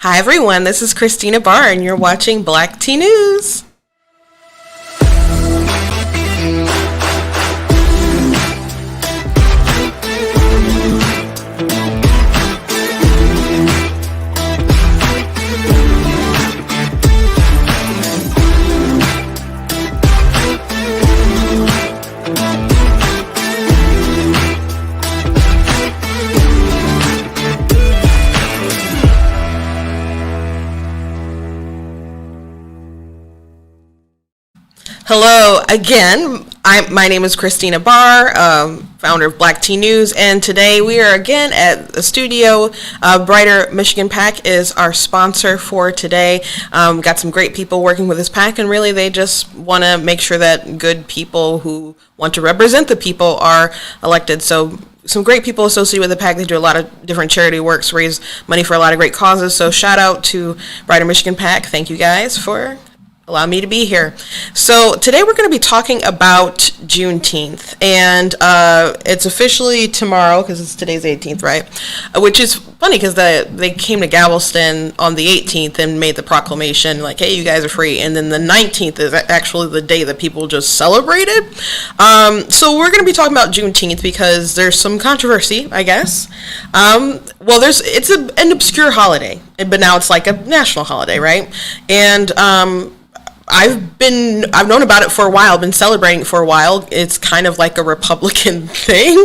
Hi everyone, this is Christina Barr and you're watching Black Tea News. Hello again. My name is Christina Barr, founder of Black Tea News, and today we are again at the studio. Brighter Michigan PAC is our sponsor for today. Got some great people working with this PAC, and really they just want to make sure that good people who want to represent the people are elected. So some great people associated with the PAC. They do a lot of different charity works, raise money for a lot of great causes. So shout out to Brighter Michigan PAC. Thank you guys for allow me to be here. So today we're going to be talking about Juneteenth, and it's officially tomorrow because it's today's 18th, right? Which is funny because they came to Galveston on the 18th and made the proclamation like, hey, you guys are free, and then the 19th is actually the day that people just celebrated. So we're going to be talking about Juneteenth because there's some controversy, I guess. Well, it's an obscure holiday, but now it's like a national holiday, right? And I've known about it for a while, been celebrating it for a while. It's kind of like a Republican thing.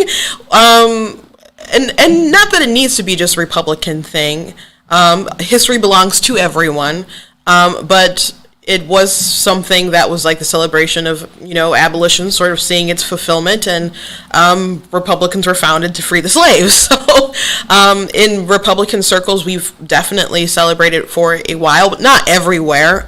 And not that it needs to be just a Republican thing. History belongs to everyone. But it was something that was like the celebration of, abolition, sort of seeing its fulfillment, and Republicans were founded to free the slaves. So in Republican circles, we've definitely celebrated it for a while, but not everywhere.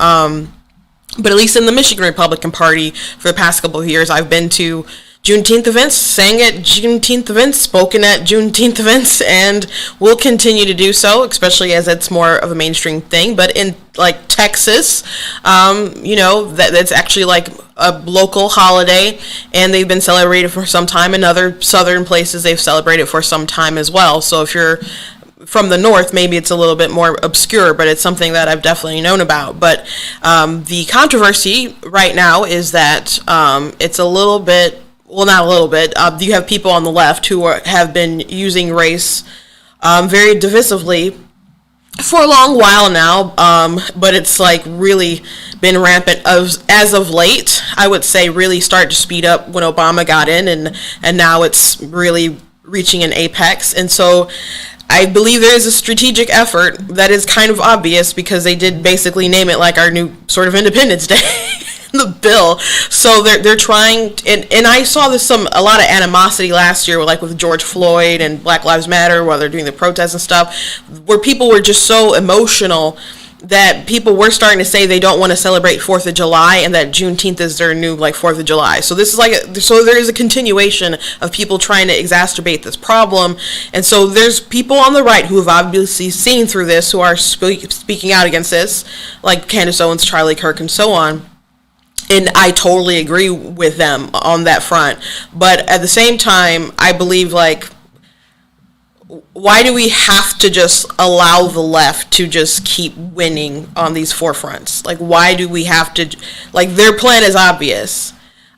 But at least in the Michigan Republican Party, for the past couple of years, I've been to Juneteenth events, sang at Juneteenth events, spoken at Juneteenth events, and will continue to do so, especially as it's more of a mainstream thing. But in like Texas, that's actually like a local holiday, and they've been celebrated for some time. In other southern places, they've celebrated for some time as well. So if you're from the north, maybe it's a little bit more obscure, but it's something that I've definitely known about. But the controversy right now is that it's a little bit, well, not a little bit, you have people on the left who have been using race very divisively for a long while now, but it's like really been rampant as of late. I would say really started to speed up when Obama got in, and now it's really reaching an apex. And so I believe there is a strategic effort that is kind of obvious because they did basically name it like our new sort of Independence Day in the bill. So they're trying, and I saw a lot of animosity last year, like with George Floyd and Black Lives Matter, while they're doing the protests and stuff, where people were just so emotional that people were starting to say they don't want to celebrate 4th of July and that Juneteenth is their new 4th of July. So this is so there is a continuation of people trying to exacerbate this problem. And so there's people on the right who have obviously seen through this, who are speaking out against this, like Candace Owens, Charlie Kirk, and so on. And I totally agree with them on that front. But at the same time, I believe why do we have to just allow the left to just keep winning on these forefronts? Like, why do we have to, their plan is obvious,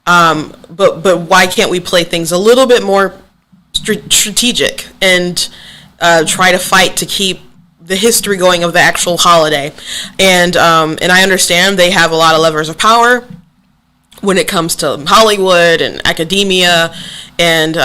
but why can't we play things a little bit more strategic and try to fight to keep the history going of the actual holiday? And I understand they have a lot of levers of power when it comes to Hollywood and academia and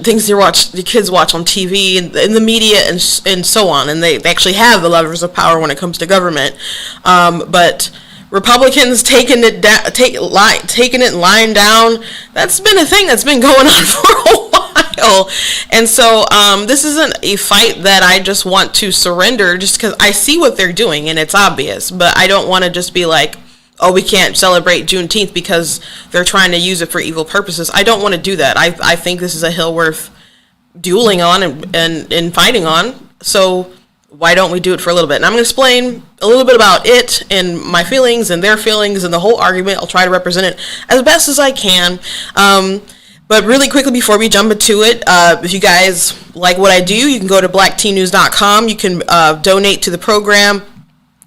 things the kids watch on TV and in the media and so on, and they actually have the levers of power when it comes to government. But Republicans taking it and lying down, that's been a thing that's been going on for a while. And so this isn't a fight that I just want to surrender just because I see what they're doing and it's obvious, but I don't want to just be like, oh, we can't celebrate Juneteenth because they're trying to use it for evil purposes. I don't want to do that. I think this is a hill worth dueling on and fighting on. So why don't we do it for a little bit? And I'm going to explain a little bit about it and my feelings and their feelings and the whole argument. I'll try to represent it as best as I can. But really quickly before we jump into it, if you guys like what I do, you can go to blacktnews.com. You can donate to the program.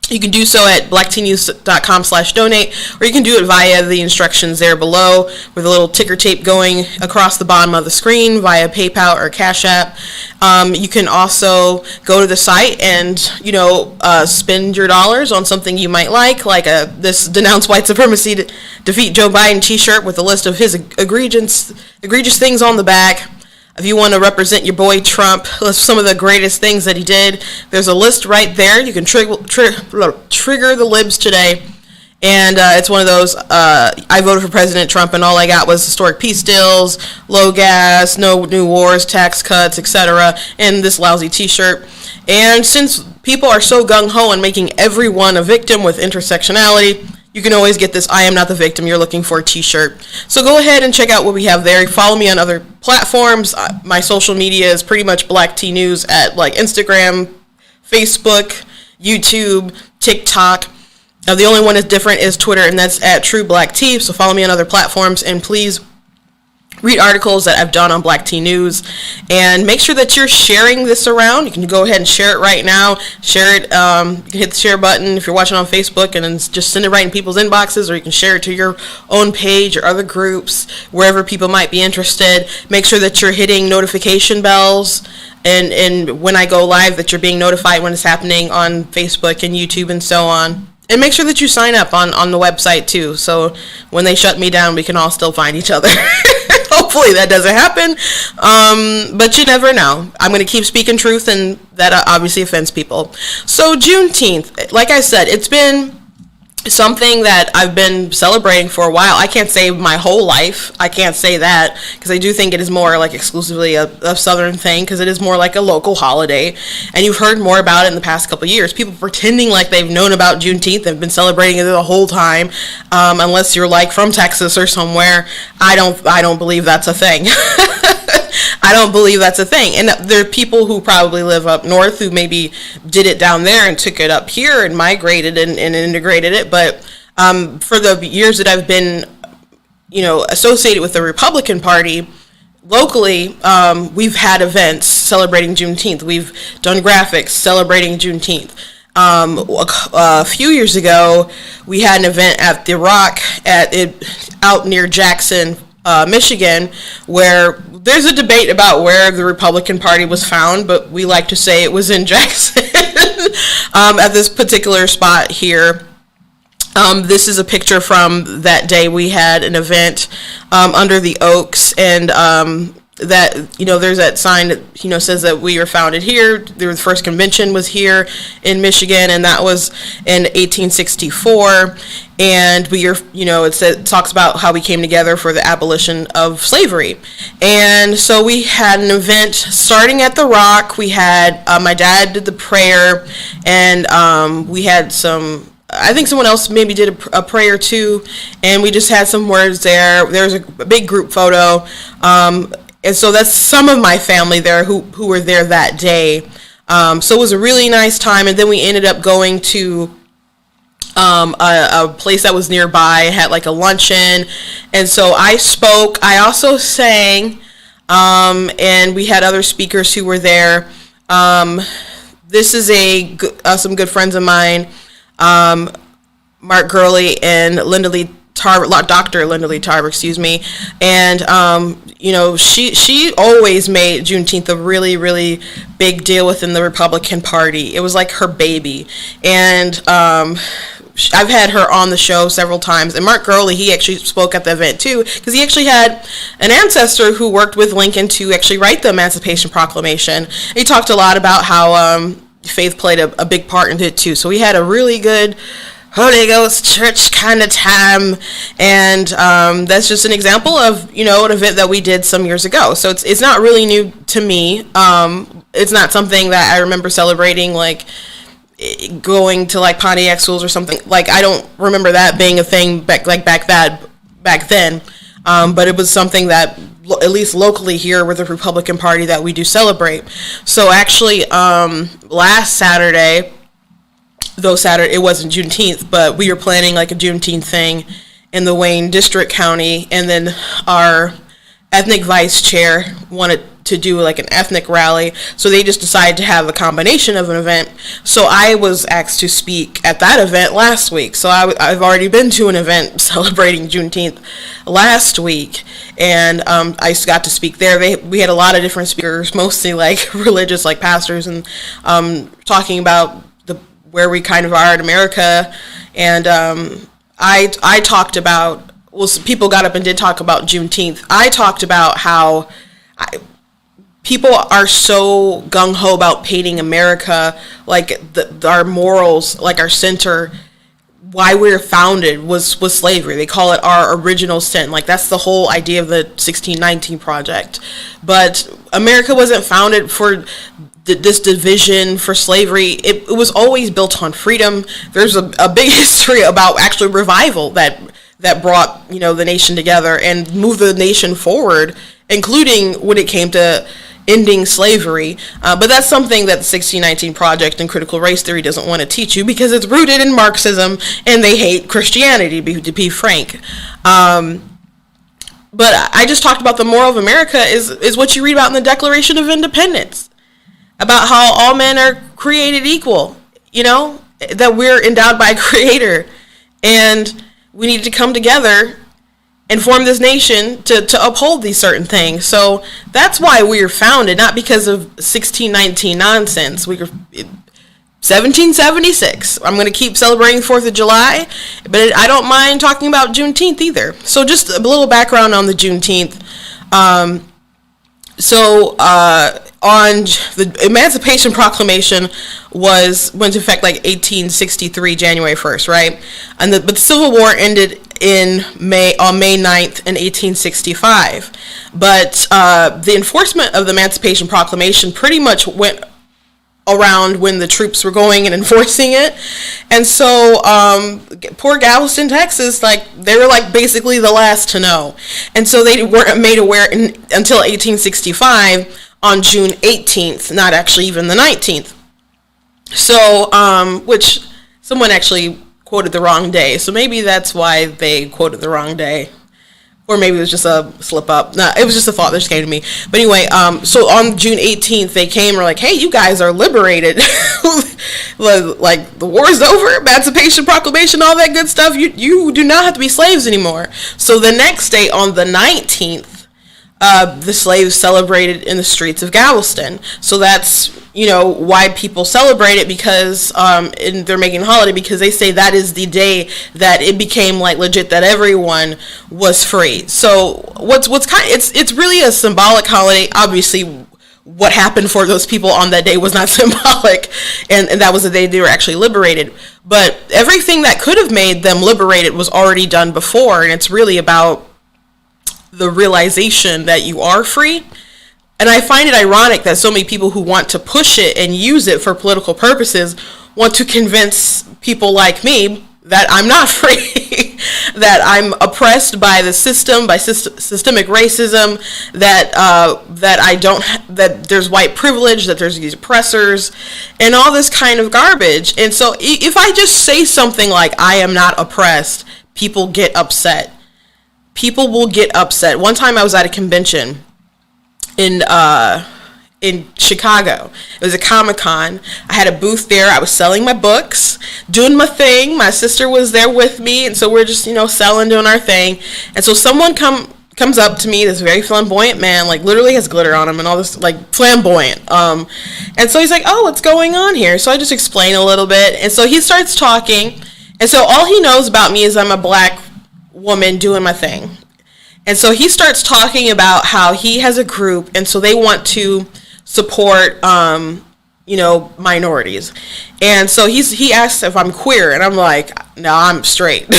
You can do so at blacktnews.com/donate, or you can do it via the instructions there below with a little ticker tape going across the bottom of the screen via PayPal or Cash App. You can also go to the site and, spend your dollars on something you might like this Denounce White Supremacy to Defeat Joe Biden t-shirt with a list of his egregious things on the back. If you want to represent your boy Trump, some of the greatest things that he did, there's a list right there. You can trigger the libs today. And it's one of those, I voted for President Trump and all I got was historic peace deals, low gas, no new wars, tax cuts, etc., and this lousy t-shirt. And since people are so gung-ho on making everyone a victim with intersectionality, you can always get this I am not the victim you're looking for t-shirt. So go ahead and check out what we have there. Follow me on other platforms. My social media is pretty much Black T News at Instagram, Facebook, YouTube, TikTok. The only one that's different is Twitter, and that's at True Black T. So follow me on other platforms, and please read articles that I've done on Black T News, and make sure that you're sharing this around. You can go ahead and share it right now. Share it. You can hit the share button if you're watching on Facebook, and then just send it right in people's inboxes, or you can share it to your own page or other groups, wherever people might be interested. Make sure that you're hitting notification bells, and when I go live, that you're being notified when it's happening on Facebook and YouTube and so on. And make sure that you sign up on the website too, so when they shut me down, we can all still find each other. Hopefully that doesn't happen, but you never know. I'm going to keep speaking truth, and that obviously offends people. So Juneteenth, like I said, it's been something that I've been celebrating for a while. I can't say my whole life. I can't say that, because I do think it is more exclusively a Southern thing, because it is more like a local holiday. And you've heard more about it in the past couple of years. People pretending like they've known about Juneteenth and been celebrating it the whole time, unless you're from Texas or somewhere. I don't believe that's a thing. I don't believe that's a thing. And there are people who probably live up north who maybe did it down there and took it up here and migrated and integrated it. But for the years that I've been, associated with the Republican Party, locally, we've had events celebrating Juneteenth. We've done graphics celebrating Juneteenth. A few years ago, we had an event at the Rock out near Jackson, Michigan, where there's a debate about where the Republican Party was found, but we like to say it was in Jackson at this particular spot here. This is a picture from that day. We had an event under the Oaks, and there's that sign that says that we were founded here. The first convention was here in Michigan, and that was in 1864. And it talks about how we came together for the abolition of slavery. And so we had an event starting at the Rock. We had my dad did the prayer, and we had I think someone else maybe did a prayer too, and we just had some words there. There was a big group photo. And so that's some of my family there who were there that day. So it was a really nice time. And then we ended up going to a place that was nearby, had a luncheon. And so I spoke. I also sang. And we had other speakers who were there. This is some good friends of mine, Mark Gurley and Linda Lee Tarver, Dr. Linda Lee Tarver, excuse me. And, she always made Juneteenth a really, really big deal within the Republican Party. It was like her baby. And I've had her on the show several times. And Mark Gurley, he actually spoke at the event too, because he actually had an ancestor who worked with Lincoln to actually write the Emancipation Proclamation. He talked a lot about how faith played a big part in it too. So we had a really good Holy Ghost church kind of time, and that's just an example of an event that we did some years ago. So it's not really new to me. It's not something that I remember celebrating going to Pontiac schools or something. I don't remember that being a thing back then. But it was something that at least locally here with the Republican Party that we do celebrate. So actually, last Saturday. Though Saturday, it wasn't Juneteenth, but we were planning a Juneteenth thing in the Wayne District County, and then our ethnic vice chair wanted to do like an ethnic rally, so they just decided to have a combination of an event. So I was asked to speak at that event last week. So I've already been to an event celebrating Juneteenth last week, and I got to speak there. We had a lot of different speakers, mostly like religious, like pastors, and talking about where we kind of are in America. And I talked about, well, people got up and did talk about Juneteenth. I talked about how people are so gung-ho about painting America like our morals, like our center, why we're founded was slavery. They call it our original sin. Like, that's the whole idea of the 1619 Project. But America wasn't founded for this division, for slavery. It was always built on freedom. There's a big history about actually revival that brought, the nation together and moved the nation forward, including when it came to ending slavery. But that's something that the 1619 Project and critical race theory doesn't want to teach you, because it's rooted in Marxism and they hate Christianity, to be frank. But I just talked about the moral of America is what you read about in the Declaration of Independence, about how all men are created equal, that we're endowed by a creator, and we need to come together and form this nation to uphold these certain things. So that's why we were founded, not because of 1619 nonsense. We were 1776. I'm going to keep celebrating 4th of July, but I don't mind talking about Juneteenth either. So just a little background on the Juneteenth. On the Emancipation Proclamation went into effect like 1863, January 1st, right? But the Civil War ended on May 9th in 1865. But the enforcement of the Emancipation Proclamation pretty much went around when the troops were going and enforcing it. And so poor Galveston, Texas, they were basically the last to know. And so they weren't made aware until 1865 on June 18th, not actually even the 19th. So, which someone actually quoted the wrong day. So maybe that's why they quoted the wrong day. Or maybe it was just a slip up. No, it was just a thought that just came to me. But anyway, so on June 18th, they came and were like, hey, you guys are liberated. Like, the war's over, Emancipation Proclamation, all that good stuff. You do not have to be slaves anymore. So the next day, on the 19th, the slaves celebrated in the streets of Galveston. So that's, why people celebrate it, because they're making a holiday, because they say that is the day that it became legit that everyone was free. So it's really a symbolic holiday. Obviously, what happened for those people on that day was not symbolic, and that was the day they were actually liberated. But everything that could have made them liberated was already done before, and it's really about the realization that you are free. And I find it ironic that so many people who want to push it and use it for political purposes want to convince people like me that I'm not free, that I'm oppressed by the system, by systemic racism, that there's white privilege, that there's these oppressors, and all this kind of garbage. And so if I just say something like I am not oppressed, people get upset. People will get upset. One time I was at a convention in Chicago. It was a Comic-Con. I had a booth there. I was selling my books, doing my thing. My sister was there with me, and so we're just, selling, doing our thing. And so someone comes up to me, this very flamboyant man, literally has glitter on him and all this, flamboyant. And so he's like, oh, what's going on here? So I just explain a little bit. And so he starts talking. And so all he knows about me is I'm a black woman doing my thing. And so he starts talking about how he has a group, and so they want to support minorities. And so he asks if I'm queer, and I'm like, no, I'm straight.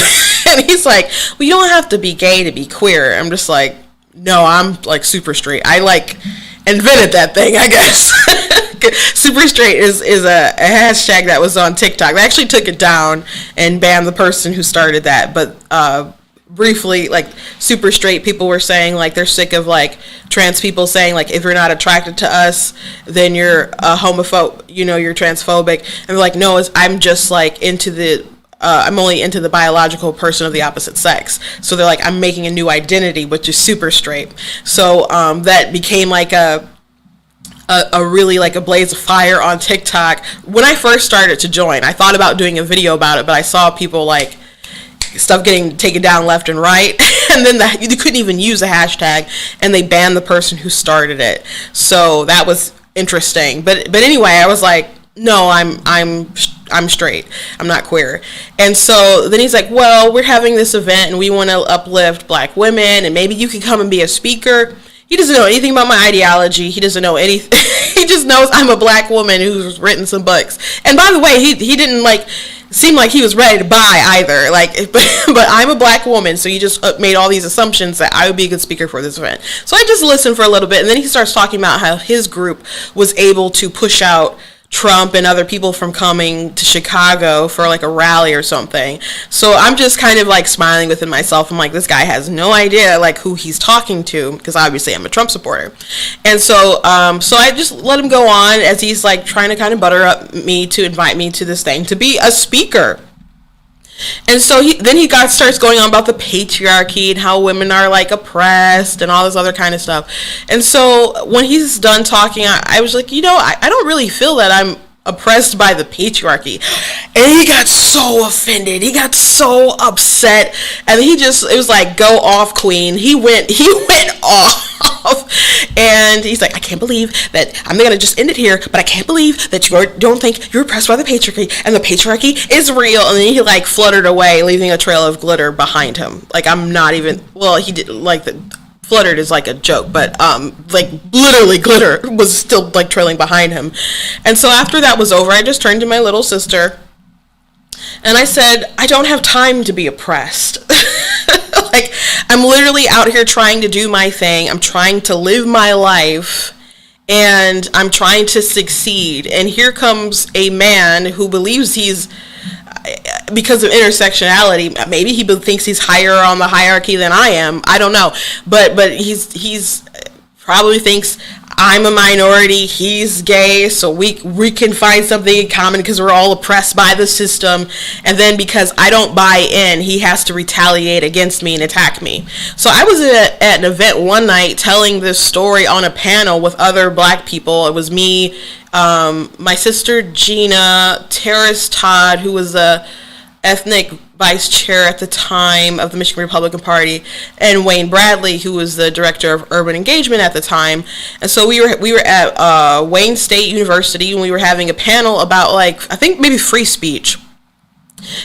And he's like, well, you don't have to be gay to be queer. I'm just like, no, I'm super straight. I invented that thing, I guess. Super straight is a hashtag that was on TikTok. They actually took it down and banned the person who started that, but briefly, super straight people were saying they're sick of trans people saying if you're not attracted to us, then you're a homophobe, you're transphobic. And they're like, no, I'm just into the I'm only into the biological person of the opposite sex. So they're like, I'm making a new identity, which is super straight. So that became like a really like a blaze of fire on TikTok. When I first started to join, I thought about doing a video about it, but I saw people like stuff getting taken down left and right, and then you couldn't even use a hashtag, and they banned the person who started it. So that was interesting. But anyway, I was like, no, I'm straight. I'm not queer. And so then he's like, well, we're having this event and we want to uplift black women, and maybe you can come and be a speaker. He doesn't know anything about my ideology. He doesn't know anything. He just knows I'm a black woman who's written some books. And by the way, he didn't like seem like he was ready to buy either. Like, but I'm a black woman, so he just made all these assumptions that I would be a good speaker for this event. So I just listened for a little bit, and then he starts talking about how his group was able to push out Trump and other people from coming to Chicago for like a rally or something. So I'm just kind of like smiling within myself. I'm like, this guy has no idea like who he's talking to, because obviously I'm a Trump supporter. And so so I just let him go on as he's like trying to kind of butter up me to invite me to this thing to be a speaker. And so he starts going on about the patriarchy and how women are like oppressed and all this other kind of stuff. And so when he's done talking, I was like, I don't really feel that I'm oppressed by the patriarchy. And he got so offended. He got so upset. And it was like, go off, queen. He went off. And he's like, I can't believe that I'm going to just end it here, but I can't believe that you don't think you're oppressed by the patriarchy, and the patriarchy is real. And then he like fluttered away, leaving a trail of glitter behind him. Like, I'm not even, well, he did like fluttered is like a joke, but like literally glitter was still like trailing behind him. And so after that was over, I just turned to my little sister and I said, I don't have time to be oppressed. Like, I'm literally out here trying to do my thing. I'm trying to live my life, and I'm trying to succeed. And here comes a man who believes he's, because of intersectionality, maybe he thinks he's higher on the hierarchy than I am. I don't know. But he's probably thinks I'm a minority, he's gay, so we can find something in common because we're all oppressed by the system. And then because I don't buy in, he has to retaliate against me and attack me. So I was at an event one night telling this story on a panel with other black people. It was me, my sister Gina, Terrace Todd, who was the ethnic vice chair at the time of the Michigan Republican Party, and Wayne Bradley, who was the director of urban engagement at the time. And so we were at Wayne State University, and we were having a panel about, like, I think maybe free speech.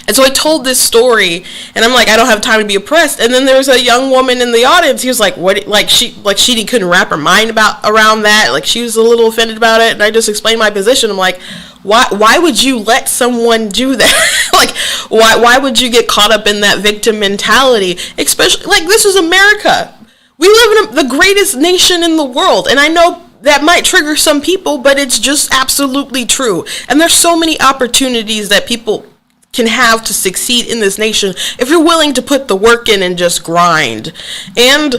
And so I told this story, and I'm like, I don't have time to be oppressed. And then there was a young woman in the audience. He was like, what? She couldn't wrap her mind around that. Like, she was a little offended about it. And I just explained my position. I'm like, why would you let someone do that? Like, why would you get caught up in that victim mentality? Especially, like, this is America. We live in the greatest nation in the world. And I know that might trigger some people, but it's just absolutely true. And there's so many opportunities that people can have to succeed in this nation if you're willing to put the work in and just grind. And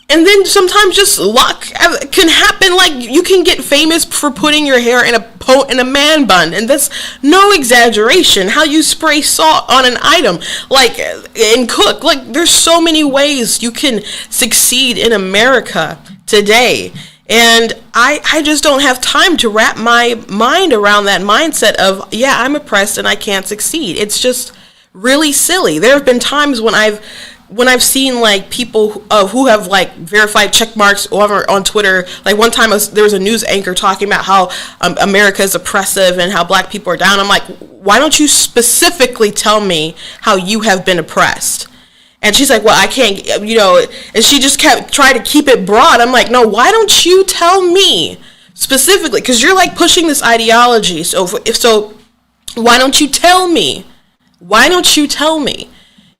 then sometimes just luck can happen. Like, you can get famous for putting your hair in a man bun, and that's no exaggeration. How you spray salt on an item, like, and cook. Like, there's so many ways you can succeed in America today. And I just don't have time to wrap my mind around that mindset of, yeah, I'm oppressed and I can't succeed. It's just really silly. There have been times when I've seen, like, people who have, like, verified check marks over on Twitter. Like, one time there was a news anchor talking about how America is oppressive and how black people are down. I'm like, why don't you specifically tell me how you have been oppressed? And she's like, well, I can't, and she just kept trying to keep it broad. I'm like, no, why don't you tell me specifically? Because you're, like, pushing this ideology. So why don't you tell me? Why don't you tell me?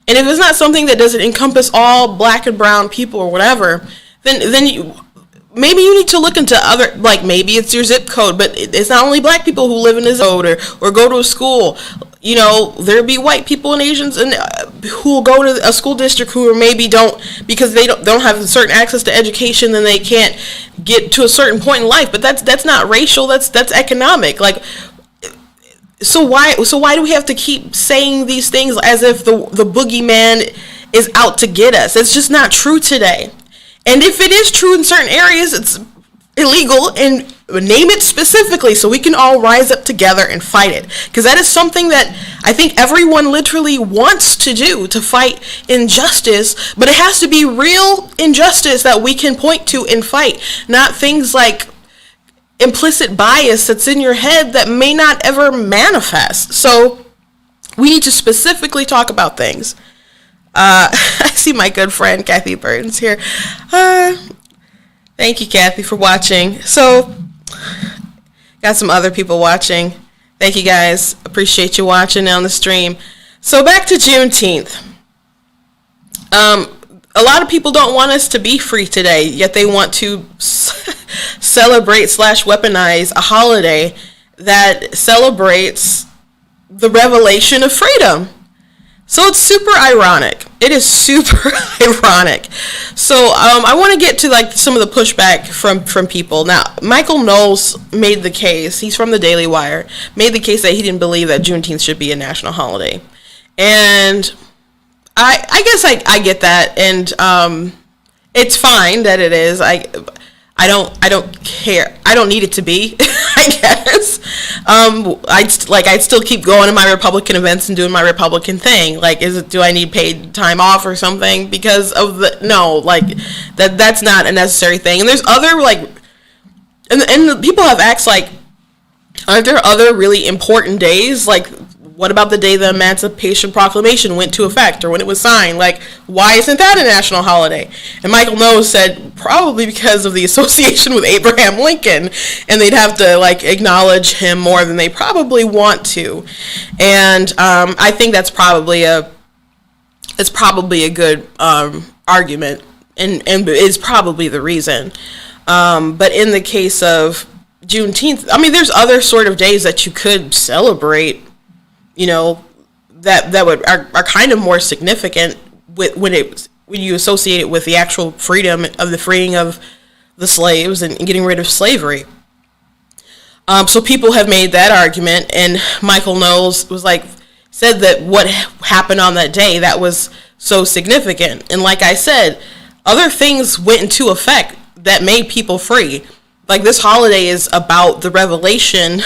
And if it's not something that doesn't encompass all black and brown people or whatever, then maybe you need to look into other, like, maybe it's your zip code, but it's not only black people who live in a zip code or go to a school. There'll be white people and Asians who will go to a school district who maybe don't, because they don't have certain access to education, then they can't get to a certain point in life. But that's not racial. That's economic. Like, why do we have to keep saying these things as if the boogeyman is out to get us? It's just not true today. And if it is true in certain areas, it's illegal, and name it specifically so we can all rise up together and fight it. Because that is something that I think everyone literally wants to do, to fight injustice, but it has to be real injustice that we can point to and fight, not things like implicit bias that's in your head that may not ever manifest. So we need to specifically talk about things. I see my good friend Kathy Burton's here. Thank you, Kathy, for watching. So got some other people watching. Thank you, guys. Appreciate you watching on the stream. So back to Juneteenth. A lot of people don't want us to be free today, yet they want to celebrate / weaponize a holiday that celebrates the revelation of freedom. So it's super ironic. It is super ironic. So I want to get to like some of the pushback from people. Now, Michael Knowles made the case, he's from the Daily Wire, made the case that he didn't believe that Juneteenth should be a national holiday. And I guess I get that, and it's fine that it is. I don't care. I don't need it to be, I guess. I'd still keep going to my Republican events and doing my Republican thing. Like, do I need paid time off or something because of that's not a necessary thing. And there's other, and people have asked, aren't there other really important days? Like, what about the day the Emancipation Proclamation went to effect, or when it was signed? Like, why isn't that a national holiday? And Michael Knowles said probably because of the association with Abraham Lincoln, and they'd have to acknowledge him more than they probably want to. And I think that's probably a good argument, and is probably the reason. But in the case of Juneteenth, I mean, there's other sort of days that you could celebrate, that are kind of more significant when you associate it with the actual freedom of the freeing of the slaves and getting rid of slavery. So people have made that argument, and Michael Knowles said that what happened on that day, that was so significant. And like I said, other things went into effect that made people free. Like, this holiday is about the revelation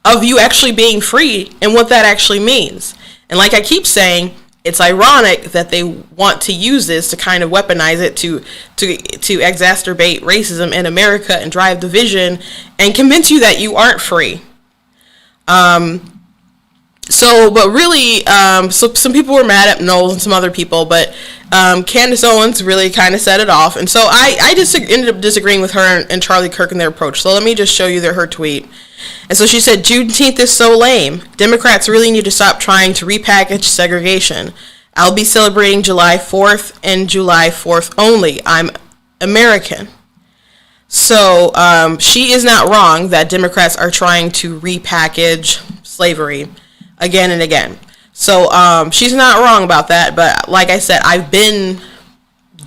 of you actually being free and what that actually means. And like I keep saying, it's ironic that they want to use this to kind of weaponize it to exacerbate racism in America and drive division and convince you that you aren't free. So some people were mad at Knowles and some other people, but Candace Owens really kind of set it off. And so I just ended up disagreeing with her and Charlie Kirk in their approach. So let me just show you her tweet. And so she said, Juneteenth is so lame. Democrats really need to stop trying to repackage segregation. I'll be celebrating July 4th and July 4th only. I'm American. So she is not wrong that Democrats are trying to repackage slavery again and again. So she's not wrong about that. But like I said, I've been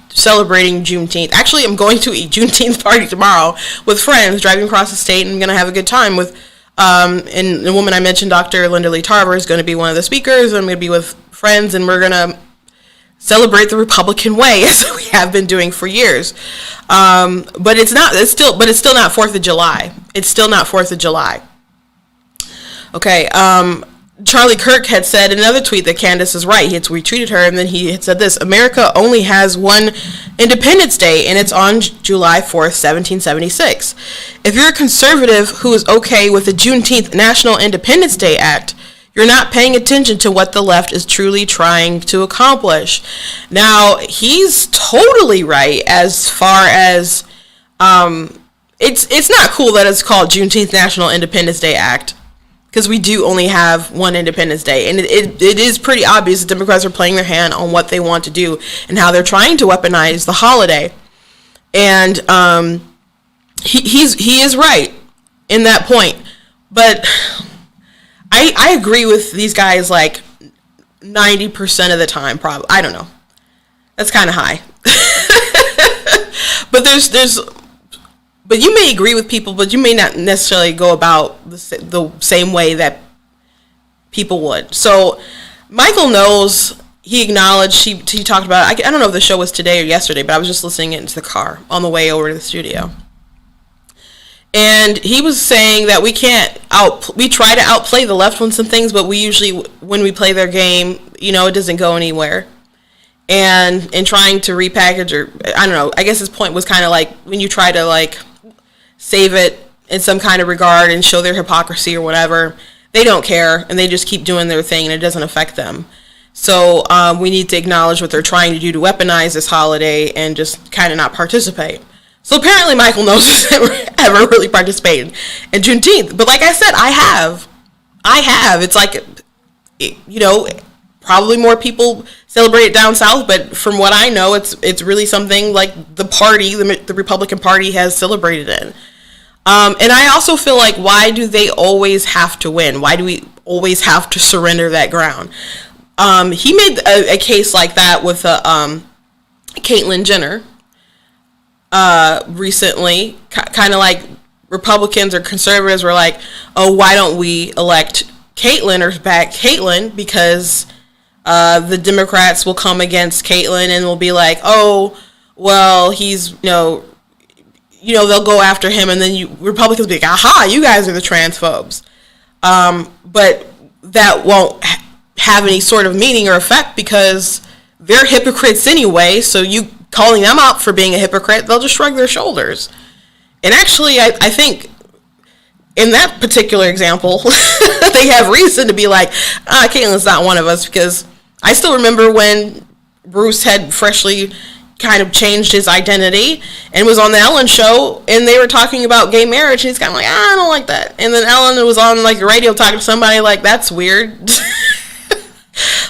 celebrating Juneteenth. Actually, I'm going to a Juneteenth party tomorrow with friends, driving across the state, and I'm going to have a good time with, and the woman I mentioned, Dr. Linda Lee Tarver, is going to be one of the speakers. I'm going to be with friends, and we're going to celebrate the Republican way, as we have been doing for years. But it's still not 4th of July. It's still not 4th of July. Okay, Charlie Kirk had said in another tweet that Candace is right. He had retweeted her, and then he had said this: America only has one Independence Day, and it's on July 4th, 1776. If you're a conservative who is okay with the Juneteenth National Independence Day Act, you're not paying attention to what the left is truly trying to accomplish. Now, he's totally right as far as it's not cool that it's called Juneteenth National Independence Day Act, because we do only have one Independence Day. And it is pretty obvious that Democrats are playing their hand on what they want to do and how they're trying to weaponize the holiday. And he is right in that point. But I agree with these guys 90% of the time, probably. I don't know. That's kind of high. But But you may agree with people, but you may not necessarily go about the same way that people would. So Michael knows. He acknowledged, he talked about it. I don't know if the show was today or yesterday, but I was just listening into the car on the way over to the studio. And he was saying that we try to outplay the left on some things, but we usually, when we play their game, it doesn't go anywhere. And in trying to repackage, or I don't know, I guess his point was kind of like when you try to like save it in some kind of regard and show their hypocrisy or whatever, they don't care and they just keep doing their thing and it doesn't affect them. So we need to acknowledge what they're trying to do to weaponize this holiday and just kind of not participate. So apparently Michael knows he's ever really participated in Juneteenth. But like I said, I have. It's like, probably more people celebrate it down south. But from what I know, it's really something like the party, the Republican Party has celebrated it. And I also feel like, why do they always have to win? Why do we always have to surrender that ground? He made a case like that with Caitlyn Jenner recently. Kind of like Republicans or conservatives were like, oh, why don't we elect Caitlyn or back Caitlyn? Because the Democrats will come against Caitlyn and will be like, oh, well, he's, they'll go after him, and then Republicans will be like, aha, you guys are the transphobes. But that won't have any sort of meaning or effect because they're hypocrites anyway, so you calling them out for being a hypocrite, they'll just shrug their shoulders. And actually, I think in that particular example, they have reason to be like, Caitlyn's not one of us, because I still remember when Bruce had freshly kind of changed his identity and was on the Ellen show, and they were talking about gay marriage, and he's kind of like, I don't like that. And then Ellen was on like the radio talking to somebody like, that's weird.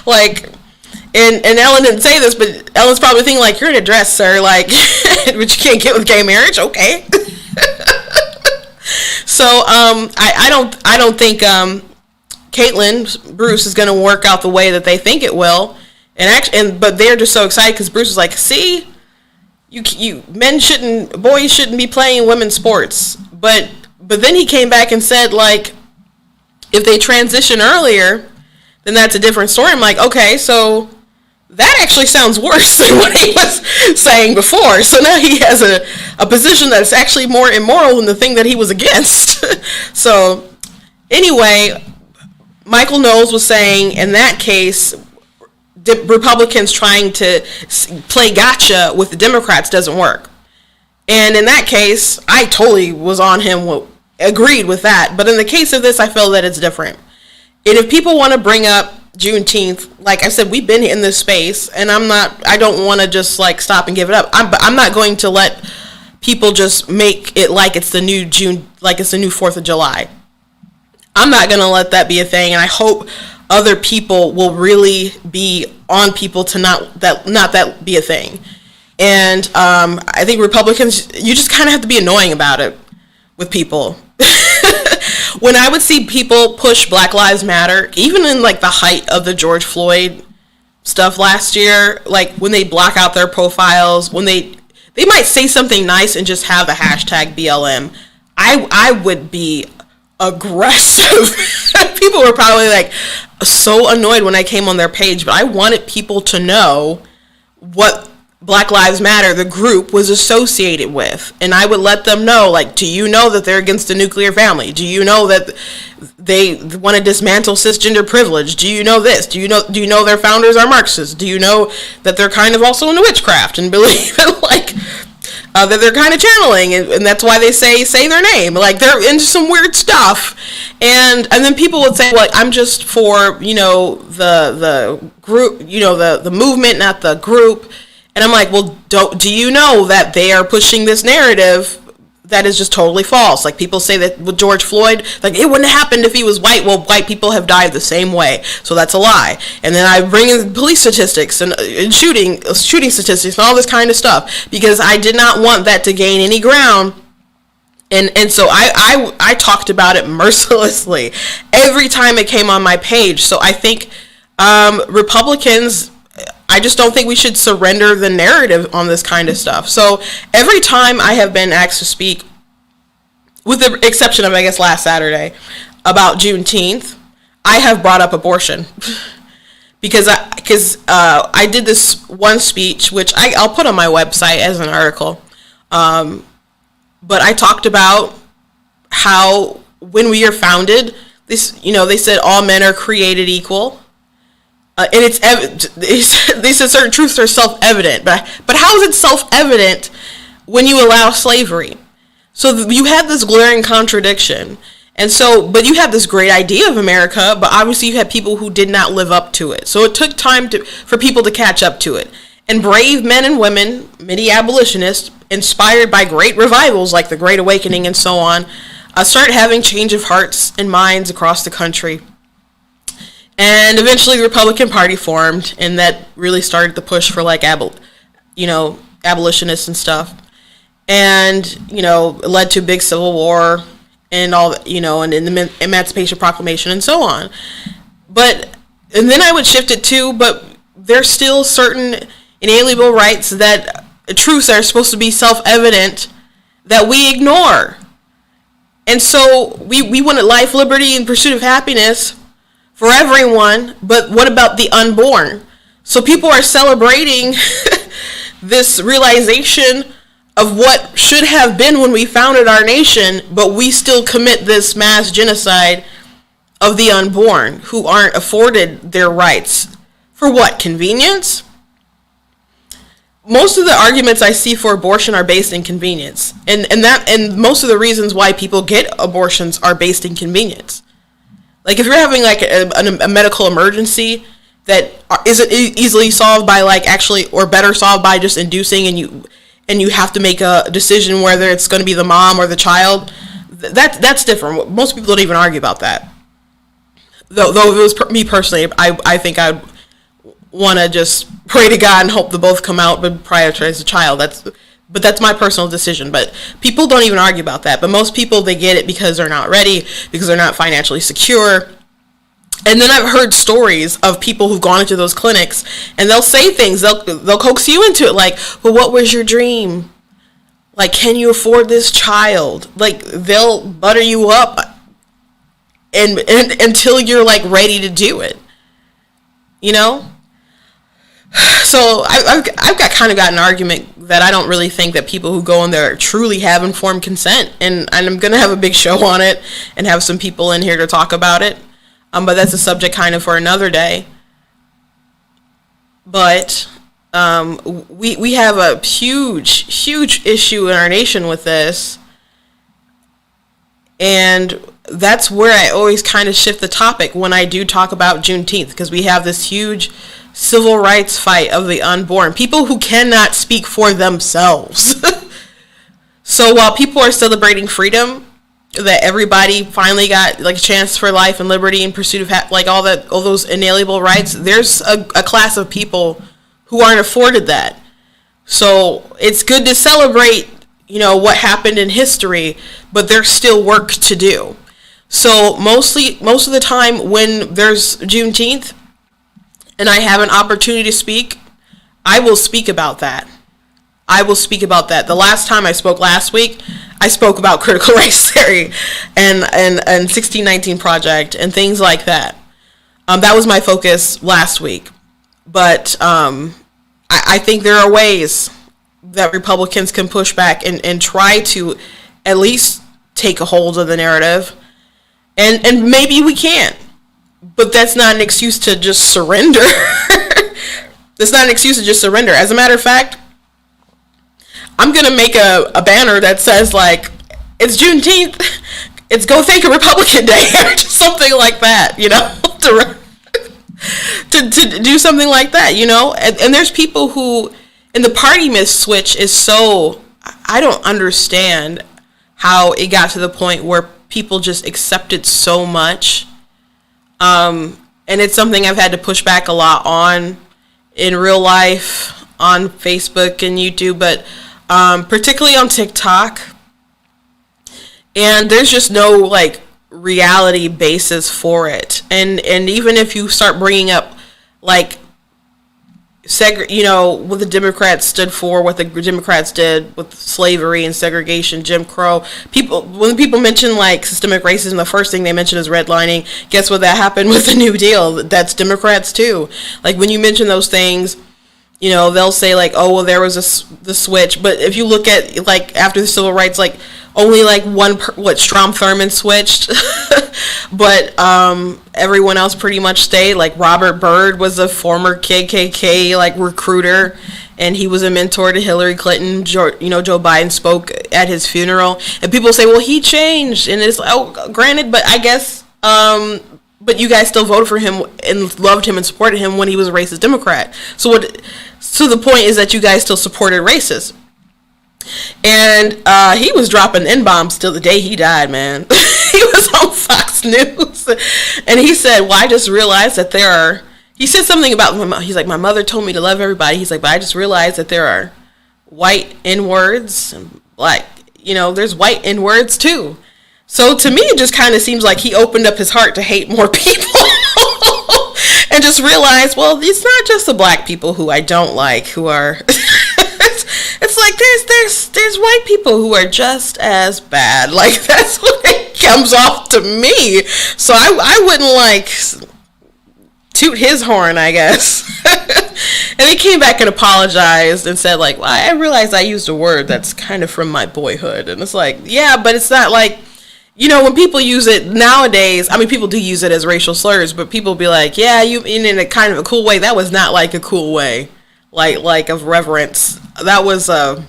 Like, and Ellen didn't say this, but Ellen's probably thinking like, you're in a dress, sir, like, but you can't get with gay marriage, okay. So I don't think Caitlyn Bruce is going to work out the way that they think it will, but they're just so excited because Bruce was like, see, boys shouldn't be playing women's sports, but then he came back and said, like, if they transition earlier, then that's a different story. I'm like, okay, so that actually sounds worse than what he was saying before. So now he has a position that's actually more immoral than the thing that he was against. So anyway, Michael Knowles was saying in that case, Republicans trying to play gotcha with the Democrats doesn't work. And in that case, I totally was on him, agreed with that. But in the case of this, I feel that it's different. And if people want to bring up Juneteenth, like I said, we've been in this space, and I don't want to just like stop and give it up. I'm not going to let people just make it like it's the new June, like it's the new 4th of July. I'm not going to let that be a thing, and I hope other people will really be on people to not that be a thing. And I think Republicans, you just kind of have to be annoying about it with people. When I would see people push Black Lives Matter, even in like the height of the George Floyd stuff last year, like when they block out their profiles, when they might say something nice and just have the hashtag BLM, I would be aggressive. People were probably like so annoyed when I came on their page, but I wanted people to know what Black Lives Matter, the group, was associated with. And I would let them know, like, do you know that they're against the nuclear family? Do you know that they want to dismantle cisgender privilege? Do you know this? Do you know their founders are Marxists? Do you know that they're kind of also into witchcraft and believe in, like, that they're kind of channeling, and that's why they say their name. Like, they're into some weird stuff. And then people would say, well, I'm just for, the group, the movement, not the group. And I'm like, well, do you know that they are pushing this narrative that is just totally false? Like, people say that with George Floyd, like, it wouldn't have happened if he was white. Well, white people have died the same way, so that's a lie. And then I bring in police statistics and shooting statistics and all this kind of stuff, because I did not want that to gain any ground. And so I talked about it mercilessly every time it came on my page. So I think Republicans, I just don't think we should surrender the narrative on this kind of stuff. So every time I have been asked to speak, with the exception of, I guess, last Saturday, about Juneteenth, I have brought up abortion because I did this one speech, which I'll put on my website as an article. But I talked about how when we are founded, they said all men are created equal. And they said certain truths are self-evident, but how is it self-evident when you allow slavery? So you have this glaring contradiction. And so, but you have this great idea of America, but obviously you had people who did not live up to it. So it took time for people to catch up to it. And brave men and women, many abolitionists, inspired by great revivals like the Great Awakening and so on, started having change of hearts and minds across the country. And eventually the Republican Party formed, and that really started the push for like abolitionists and stuff. And, it led to a big civil war and all, and in the Emancipation Proclamation and so on. And then I would shift it too, but there's still certain inalienable rights truths that are supposed to be self-evident that we ignore. And so we wanted life, liberty, and pursuit of happiness for everyone, but what about the unborn? So people are celebrating this realization of what should have been when we founded our nation, but we still commit this mass genocide of the unborn who aren't afforded their rights. For what? Convenience? Most of the arguments I see for abortion are based in convenience. And most of the reasons why people get abortions are based in convenience. Like if you're having like a medical emergency that isn't easily solved by or better solved by just inducing, and you have to make a decision whether it's going to be the mom or the child, that's different. Most people don't even argue about that. Though if it was me personally, I think I'd want to just pray to God and hope they both come out, but prioritize the child. But that's my personal decision. But people don't even argue about that. But most people, they get it because they're not ready, because they're not financially secure. And then I've heard stories of people who've gone into those clinics, and they'll say things, they'll coax you into it, like, well, what was your dream? Like, can you afford this child? Like, they'll butter you up and until you're like ready to do it, So I've got an argument that I don't really think that people who go in there truly have informed consent, and I'm going to have a big show on it and have some people in here to talk about it. But that's a subject kind of for another day. But we have a huge issue in our nation with this. And that's where I always kind of shift the topic when I do talk about Juneteenth, because we have this huge civil rights fight of the unborn, people who cannot speak for themselves. So while people are celebrating freedom, that everybody finally got like a chance for life and liberty and pursuit of all those inalienable rights, there's a class of people who aren't afforded that. So it's good to celebrate, what happened in history, but there's still work to do. So most of the time when there's Juneteenth and I have an opportunity to speak, I will speak about that. The last time I spoke last week, I spoke about critical race theory and 1619 Project and things like that. That was my focus last week. But I think there are ways that Republicans can push back and try to at least take a hold of the narrative. And maybe we can't. But that's not an excuse to just surrender. That's not an excuse to just surrender. As a matter of fact, I'm going to make a banner that says, like, it's Juneteenth, it's Go Thank a Republican Day, or just something like that, to do something like that, And there's people who, and the party myth switch is so, I don't understand how it got to the point where people just accept it so much. And it's something I've had to push back a lot on in real life, on Facebook and YouTube, but particularly on TikTok. And there's just no reality basis for it. And even if you start bringing up what the Democrats stood for, what the Democrats did with slavery and segregation, Jim Crow. When people mention like systemic racism, the first thing they mention is redlining. Guess what that happened with the New Deal? That's Democrats too. Like when you mention those things, they'll say like, oh, well, there was the switch. But if you look at like after the civil rights, like only like Strom Thurmond switched, but everyone else pretty much stayed. Like Robert Byrd was a former KKK like recruiter, and he was a mentor to Hillary Clinton. Joe Biden spoke at his funeral, and people say, well, he changed, and it's granted, but I guess. But you guys still voted for him and loved him and supported him when he was a racist Democrat. So the point is that you guys still supported racists. And he was dropping N-bombs till the day he died, man. He was on Fox News. And he said, well, I just realized that he said something about, he's like, my mother told me to love everybody. He's like, but I just realized that there are white N-words and black, there's white N-words too. So to me, it just kind of seems like he opened up his heart to hate more people and just realized, well, it's not just the black people who I don't like who are. It's like there's white people who are just as bad. Like that's what it comes off to me. So I wouldn't like toot his horn, I guess. And he came back and apologized and said like, well, I realized I used a word that's kind of from my boyhood. And it's like, yeah, but it's not like. When people use it nowadays, I mean, people do use it as racial slurs, but people be like, yeah, in a kind of a cool way. That was not like a cool way, like of reverence. That was, like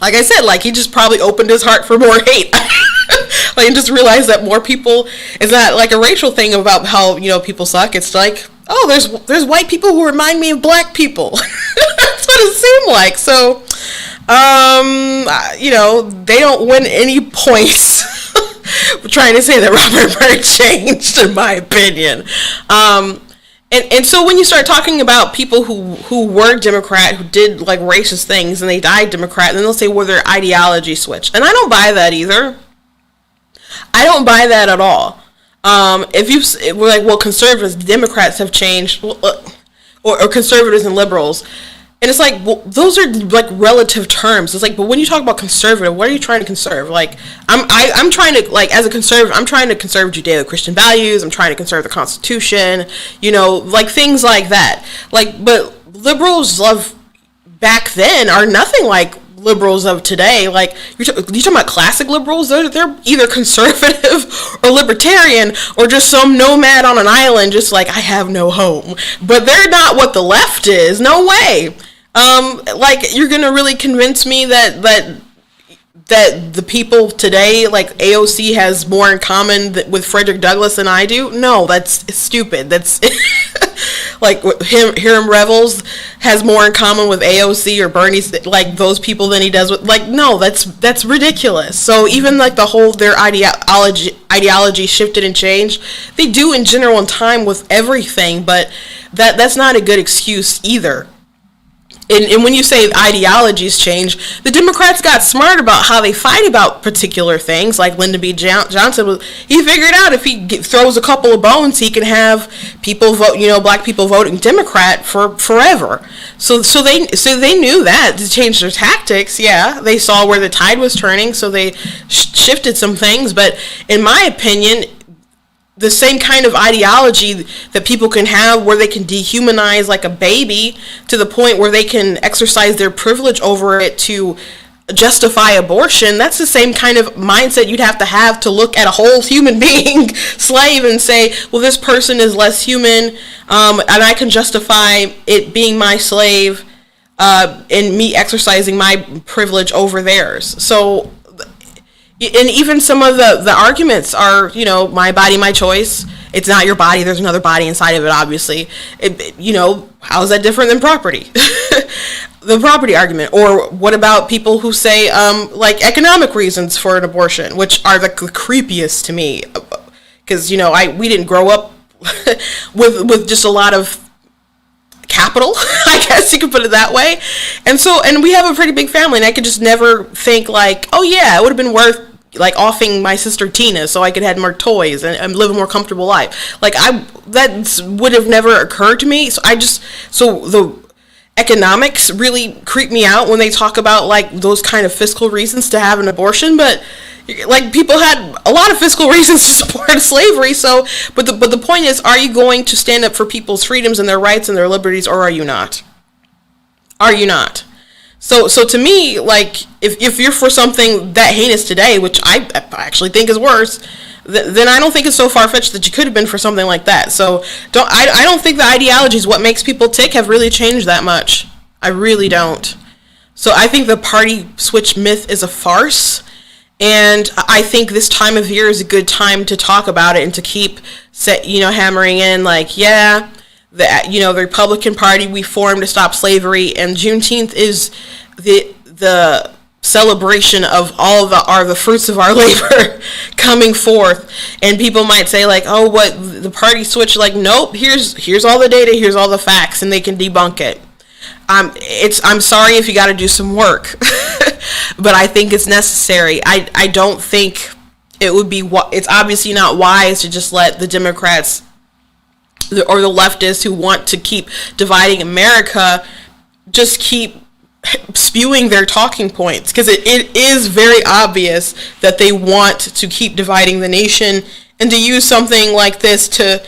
I said, like he just probably opened his heart for more hate. Like, and just realized that more people, it's not like a racial thing about how, people suck. It's like, oh, there's white people who remind me of black people. That's what it seemed like. So, they don't win any points trying to say that Robert Byrd changed, in my opinion. And so when you start talking about people who were Democrat, who did like racist things, and they died Democrat, then they'll say, well, their ideology switched. And I don't buy that either. I don't buy that at all. We're like, well, conservatives, Democrats have changed, or conservatives and liberals. And it's like, well, those are like relative terms. It's like, but when you talk about conservative, what are you trying to conserve? Like, I'm trying to, like, as a conservative, I'm trying to conserve Judeo-Christian values. I'm trying to conserve the Constitution, like things like that. Like, but liberals of back then are nothing like liberals of today. Like, you're talking about classic liberals. They're either conservative or libertarian or just some nomad on an island, just like, I have no home. But they're not what the left is. No way. Like, you're gonna really convince me that the people today, like AOC, has more in common with Frederick Douglass than I do? No, that's stupid. That's like Hiram Revels has more in common with AOC or Bernie, like those people, than he does with, like, no, that's ridiculous. So even like their ideology shifted and changed. They do in general in time with everything, but that's not a good excuse either. And when you say ideologies change, the Democrats got smart about how they fight about particular things. Like Lyndon B. Johnson, he figured out if he throws a couple of bones, he can have people vote, black people voting Democrat for forever. So they knew that to change their tactics. Yeah, they saw where the tide was turning, so they shifted some things. But in my opinion, the same kind of ideology that people can have where they can dehumanize like a baby to the point where they can exercise their privilege over it to justify abortion, that's the same kind of mindset you'd have to look at a whole human being slave and say, well, this person is less human, and I can justify it being my slave and me exercising my privilege over theirs. So, and even some of the arguments are, my body, my choice. It's not your body. There's another body inside of it, obviously. How is that different than property? The property argument. Or what about people who say, like, economic reasons for an abortion, which are the creepiest to me. Because, we didn't grow up with just a lot of capital, I guess you could put it that way. And we have a pretty big family, and I could just never think like, oh yeah, it would have been worth like offing my sister Tina so I could have more toys and live a more comfortable life. Like that would have never occurred to me. So economics really creep me out when they talk about like those kind of fiscal reasons to have an abortion, but like people had a lot of fiscal reasons to support slavery. So, but the point is, are you going to stand up for people's freedoms and their rights and their liberties, or are you not? Are you not? So to me, like if you're for something that heinous today, which I actually think is worse, then I don't think it's so far-fetched that you could have been for something like that. So I don't think the ideologies, what makes people tick, have really changed that much. I really don't. So I think the party switch myth is a farce. And I think this time of year is a good time to talk about it and to keep hammering in like, yeah, the Republican Party we formed to stop slavery, and Juneteenth is the celebration of all the fruits of our labor coming forth. And people might say like, oh, what, the party switch? Like, nope, here's all the data, here's all the facts, and they can debunk it. I'm sorry if you got to do some work, but I think it's necessary. I don't think it would be, it's obviously not wise to just let the Democrats or the leftists who want to keep dividing America just keep spewing their talking points, because it is very obvious that they want to keep dividing the nation, and to use something like this to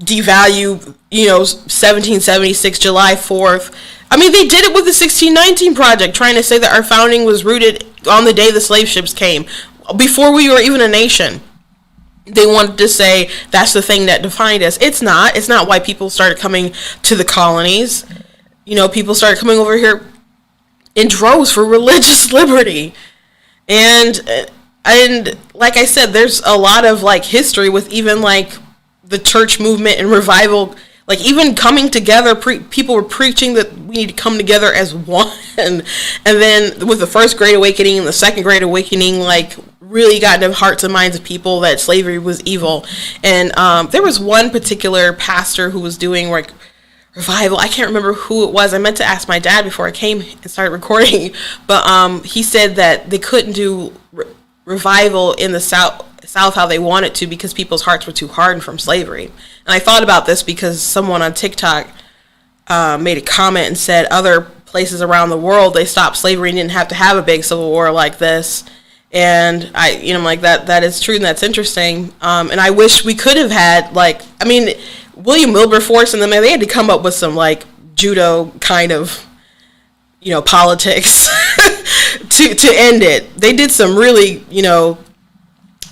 devalue 1776 July 4th. I mean, they did it with the 1619 Project, trying to say that our founding was rooted on the day the slave ships came, before we were even a nation. They wanted to say that's the thing that defined us. It's not. It's not why people started coming to the colonies. People started coming over here in droves for religious liberty. And like I said, there's a lot of like history with even like the church movement and revival. Like even coming together, people were preaching that we need to come together as one. And then with the First Great Awakening and the Second Great Awakening, like really got into hearts and minds of people that slavery was evil. And there was one particular pastor who was doing like revival. I can't remember who it was. I meant to ask my dad before I came and started recording. But he said that they couldn't do revival in the South how they wanted to because people's hearts were too hardened from slavery. And I thought about this because someone on TikTok made a comment and said other places around the world, they stopped slavery and didn't have to have a big civil war like this. And I'm like, that is true, and that's interesting. And I wish we could have had, like, I mean, William Wilberforce and them, they had to come up with some, like, judo kind of, politics to end it. They did some really,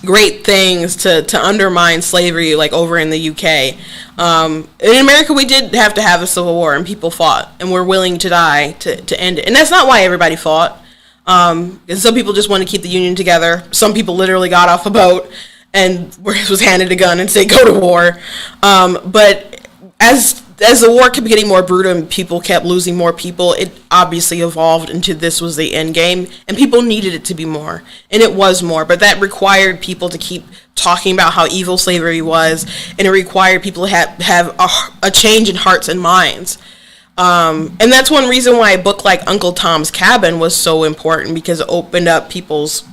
great things to undermine slavery, like over in the UK. In America, we did have to have a civil war, and people fought and were willing to die to end it. And that's not why everybody fought. And some people just wanted to keep the Union together. Some people literally got off a boat and was handed a gun and said, go to war. But as the war kept getting more brutal and people kept losing more people, it obviously evolved into this was the end game, and people needed it to be more, and it was more. But that required people to keep talking about how evil slavery was, and it required people to have a change in hearts and minds. And that's one reason why a book like Uncle Tom's Cabin was so important, because it opened up people's,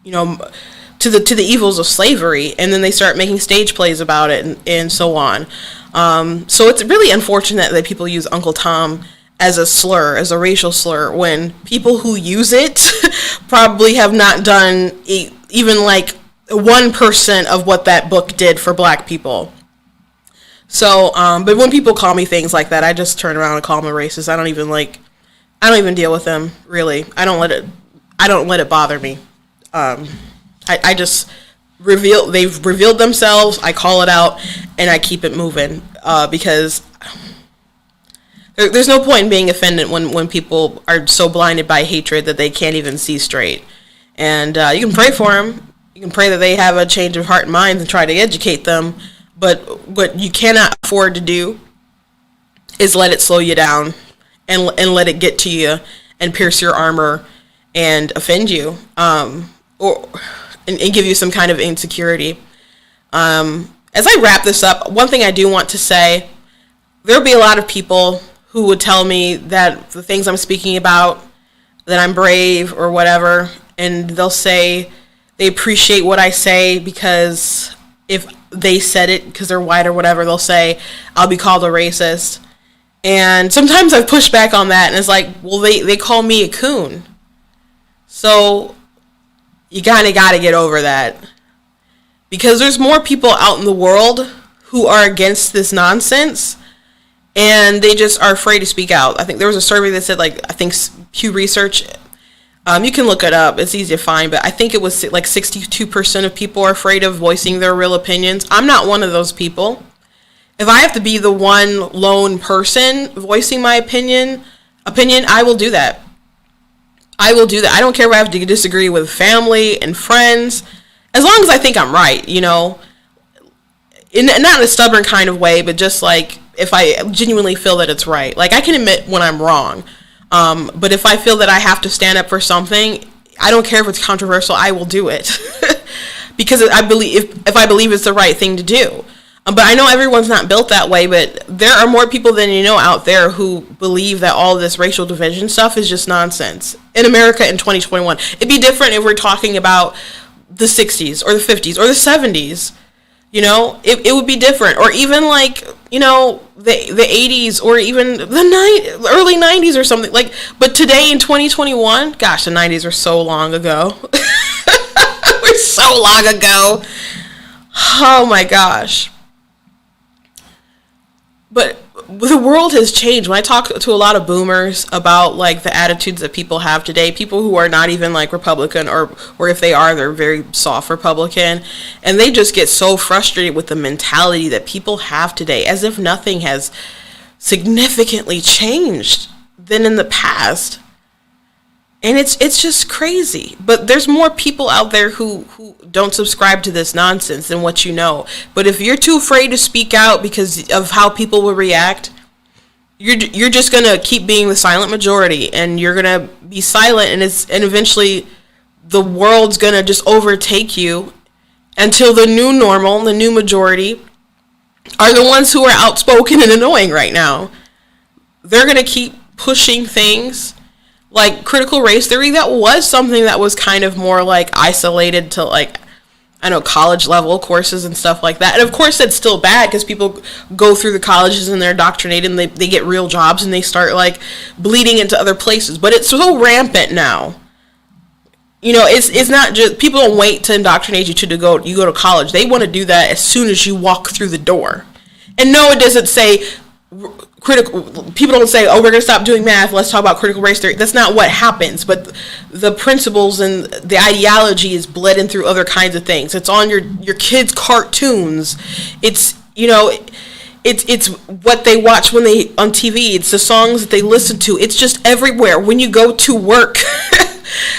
to the evils of slavery, and then they start making stage plays about it and so on. So it's really unfortunate that people use Uncle Tom as a slur, as a racial slur, when people who use it probably have not done even like 1% of what that book did for black people. So, but when people call me things like that, I just turn around and call them a racist. I don't even deal with them, really. I don't let it bother me. I just they've revealed themselves, I call it out, and I keep it moving, because there's no point in being offended when people are so blinded by hatred that they can't even see straight. And you can pray for them. You can pray that they have a change of heart and mind and try to educate them. But what you cannot afford to do is let it slow you down and let it get to you and pierce your armor and offend you, or give you some kind of insecurity. As I wrap this up, one thing I do want to say, there'll be a lot of people who would tell me that the things I'm speaking about, that I'm brave or whatever, and they'll say they appreciate what I say because if they said it because they're white or whatever, they'll say I'll be called a racist. And sometimes I've pushed back on that, and it's like, well, they call me a coon. So you kind of got to get over that. Because there's more people out in the world who are against this nonsense, and they just are afraid to speak out. I think there was a survey that said, like, I think Pew Research, you can look it up, it's easy to find, but I think it was like 62% of people are afraid of voicing their real opinions. I'm not one of those people. If I have to be the one lone person voicing my opinion, I will do that. I will do that. I don't care if I have to disagree with family and friends, as long as I think I'm right, you know. Not in a stubborn kind of way, but just like if I genuinely feel that it's right. Like, I can admit when I'm wrong. But if I feel that I have to stand up for something, I don't care if it's controversial, I will do it. Because I believe, if I believe it's the right thing to do. But I know everyone's not built that way, but there are more people than you know out there who believe that all this racial division stuff is just nonsense. In America in 2021. It'd be different if we're talking about the 60s or the 50s or the 70s. You know, it would be different. Or even like, you know, the 80s or even the early 90s or something. Like, but today in 2021, gosh, the 90s were so long ago. We're so long ago. Oh my gosh. But the world has changed. When I talk to a lot of boomers about like the attitudes that people have today, people who are not even like Republican, or if they are, they're very soft Republican, and they just get so frustrated with the mentality that people have today, as if nothing has significantly changed than in the past. And it's just crazy. But there's more people out there who don't subscribe to this nonsense than what you know. But if you're too afraid to speak out because of how people will react, you're just gonna keep being the silent majority, and you're gonna be silent, and eventually the world's gonna just overtake you until the new normal, the new majority, are the ones who are outspoken and annoying right now. They're gonna keep pushing things. Like critical race theory, that was something that was kind of more like isolated to like, I know, college level courses and stuff like that. And of course that's still bad because people go through the colleges and they're indoctrinated and they get real jobs and they start like bleeding into other places. But it's so rampant now. You know, it's not just, people don't wait to indoctrinate you go to college. They want to do that as soon as you walk through the door. And no, it doesn't say people don't say, oh, we're going to stop doing math, let's talk about critical race theory. That's not what happens, but the principles and the ideology is bled in through other kinds of things. It's on your kids' cartoons. It's, you know, it's what they watch when they on TV. It's the songs that they listen to. It's just everywhere. When you go to work,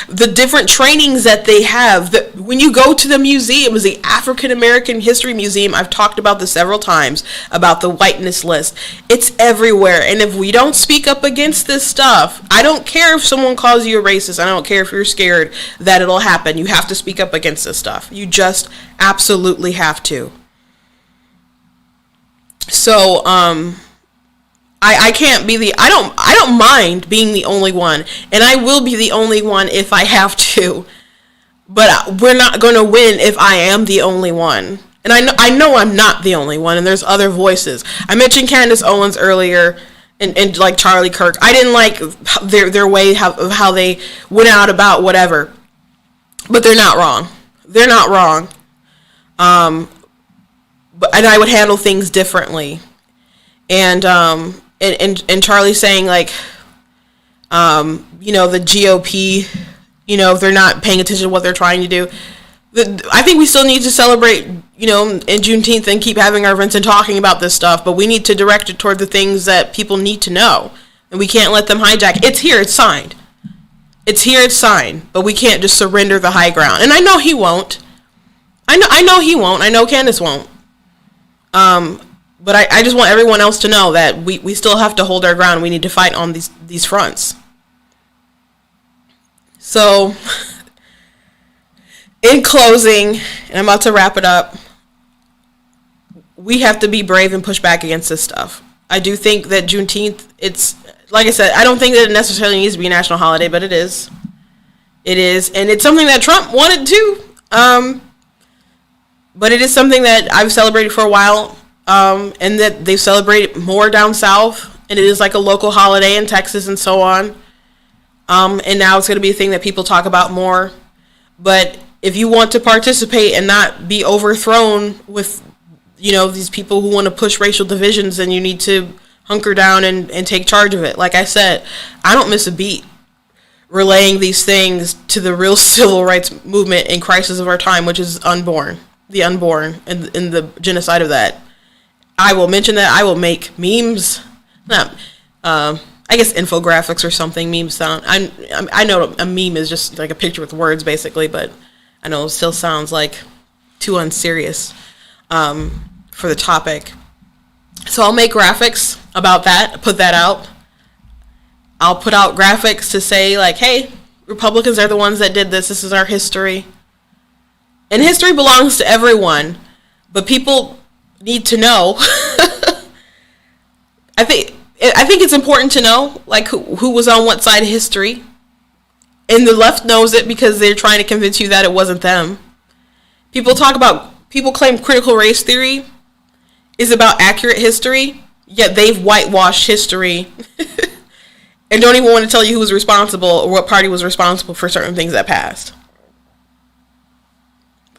the different trainings that they have, when you go to the museums, the African American History Museum, I've talked about this several times, about the whiteness list. It's everywhere. And if we don't speak up against this stuff, I don't care if someone calls you a racist. I don't care if you're scared that it'll happen. You have to speak up against this stuff. You just absolutely have to. So, I can't be I don't mind being the only one, and I will be the only one if I have to, but we're not going to win if I am the only one. And I know I'm not the only one, and there's other voices. I mentioned Candace Owens earlier, and like Charlie Kirk. I didn't like their way of how they went out about whatever, but they're not wrong. They're not wrong. And I would handle things differently. And Charlie saying like, you know, the GOP, you know, if they're not paying attention to what they're trying to do. I think we still need to celebrate, you know, in Juneteenth and keep having our events and talking about this stuff, but we need to direct it toward the things that people need to know. And we can't let them hijack. It's here, it's signed. It's here, it's signed. But we can't just surrender the high ground. And I know he won't. I know he won't. I know Candace won't. But I just want everyone else to know that we still have to hold our ground. We need to fight on these fronts. So, in closing, and I'm about to wrap it up, we have to be brave and push back against this stuff. I do think that Juneteenth, it's, like I said, I don't think that it necessarily needs to be a national holiday, but it is. It is, and it's something that Trump wanted to. But it is something that I've celebrated for a while. And that they've celebrated more down south, and it is like a local holiday in Texas and so on. And now it's going to be a thing that people talk about more. But if you want to participate and not be overthrown with, these people who want to push racial divisions, then you need to hunker down and take charge of it. Like I said, I don't miss a beat relaying these things to the real civil rights movement and crisis of our time, which is the unborn, and the genocide of that. I will mention that. I will make memes, I guess infographics or something. Memes sound. I know a meme is just like a picture with words, basically, but I know it still sounds like too unserious for the topic. So I'll make graphics about that. Put that out. I'll put out graphics to say like, hey, Republicans are the ones that did this. This is our history. And history belongs to everyone, but people need to know. I think it's important to know like who was on what side of history. And the left knows it because they're trying to convince you that it wasn't them. People claim critical race theory is about accurate history, yet they've whitewashed history and don't even want to tell you who was responsible or what party was responsible for certain things that passed.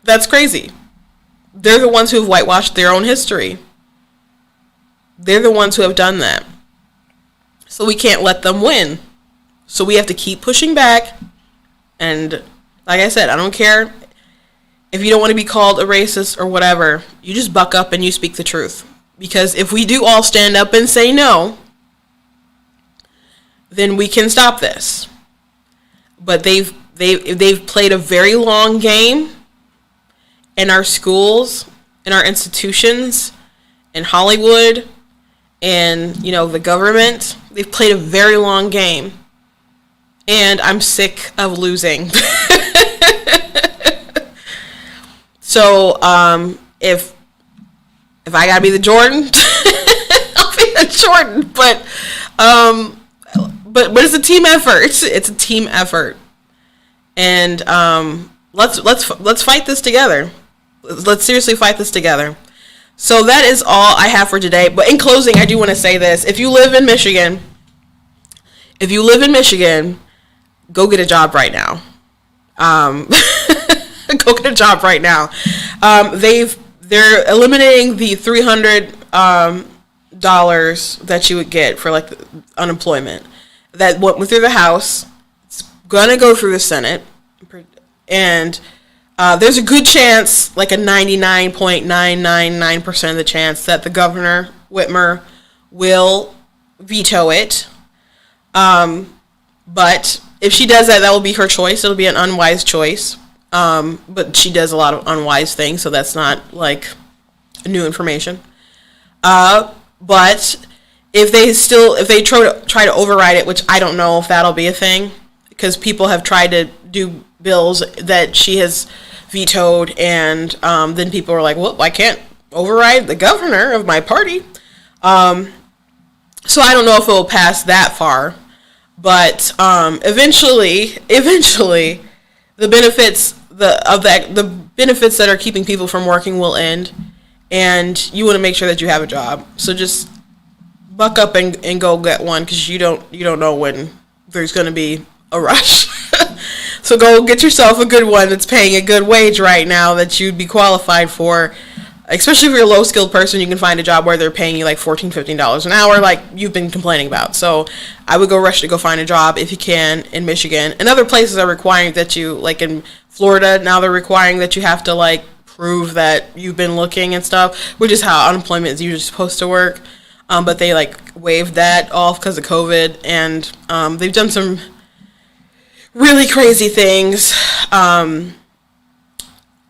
That's crazy. They're the ones who have whitewashed their own history. They're the ones who have done that. So we can't let them win. So we have to keep pushing back. And like I said, I don't care if you don't want to be called a racist or whatever. You just buck up and you speak the truth. Because if we do all stand up and say no, then we can stop this. But they've played a very long game in our schools, in our institutions, in Hollywood, and the government. They've played a very long game, and I'm sick of losing. So if I gotta be the Jordan, I'll be the Jordan. But it's a team effort. It's a team effort, and let's fight this together. Let's seriously fight this together. So that is all I have for today. But in closing, I do want to say this. If you live in Michigan, go get a job right now. Go get a job right now. They're eliminating the $300 that you would get for like unemployment. That went through the House. It's gonna go through the Senate, and there's a good chance, like a 99.999% of the chance, that the governor, Whitmer, will veto it. But if she does that, that will be her choice. It'll be an unwise choice. But she does a lot of unwise things, so that's not like new information. But if they try to override it, which I don't know if that'll be a thing, because people have tried to do bills that she has vetoed, and then people are like, well, I can't override the governor of my party. So I don't know if it will pass that far, but eventually the benefits the benefits that are keeping people from working will end, and you want to make sure that you have a job. So just buck up and go get one, because you don't know when there's going to be a rush. So go get yourself a good one that's paying a good wage right now that you'd be qualified for. Especially if you're a low-skilled person, you can find a job where they're paying you like $14, $15 an hour, like you've been complaining about. So I would go rush to go find a job if you can in Michigan. And other places are requiring that you, like in Florida, now they're requiring that you have to like prove that you've been looking and stuff, which is how unemployment is usually supposed to work. But they like waived that off because of COVID, and they've done some really crazy things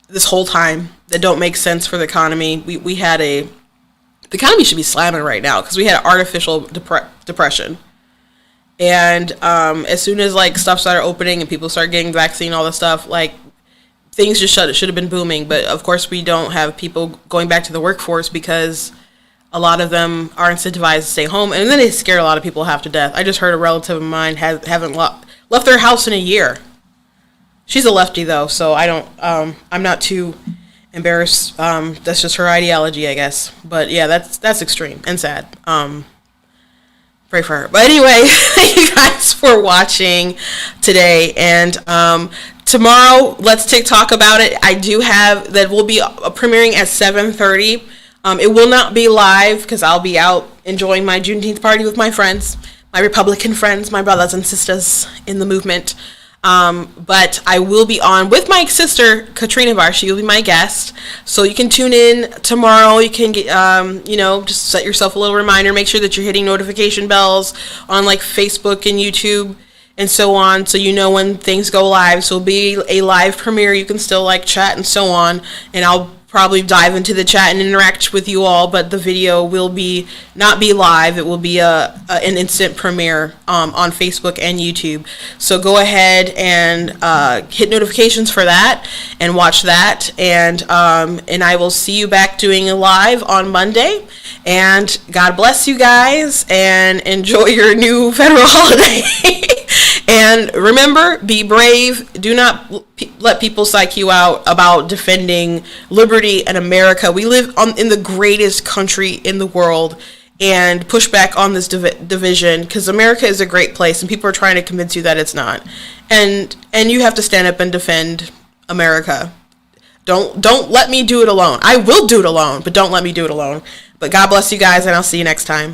this whole time that don't make sense for the economy. We had the economy should be slamming right now because we had an artificial depression. And as soon as like stuff started opening and people started getting vaccine, all this stuff, like things just shut. It should have been booming. But of course we don't have people going back to the workforce because a lot of them are incentivized to stay home. And then they scare a lot of people half to death. I just heard a relative of mine haven't left their house in a year. She's a lefty though, so I'm not too embarrassed. That's just her ideology, I guess. But yeah, that's extreme and sad. Pray for her. But anyway, thank you guys for watching today. And tomorrow, let's talk about it. I do have that will be premiering at 7:30. It will not be live because I'll be out enjoying my Juneteenth party with my friends, my Republican friends, my brothers and sisters in the movement. But I will be on with my sister, Katrina Barr. She will be my guest. So you can tune in tomorrow. You can get, just set yourself a little reminder. Make sure that you're hitting notification bells on like Facebook and YouTube and so on, so you know when things go live. So it'll be a live premiere. You can still like chat and so on. And I'll probably dive into the chat and interact with you all, but the video will not be live. It will be an instant premiere on Facebook and YouTube. So go ahead and hit notifications for that and watch that. And I will see you back doing a live on Monday. And God bless you guys and enjoy your new federal holiday. And remember, be brave. Do not let people psych you out about defending liberty and America. We live in the greatest country in the world, and push back on this division, because America is a great place and people are trying to convince you that it's not. And you have to stand up and defend America. Don't let me do it alone. I will do it alone, but don't let me do it alone. But God bless you guys, and I'll see you next time.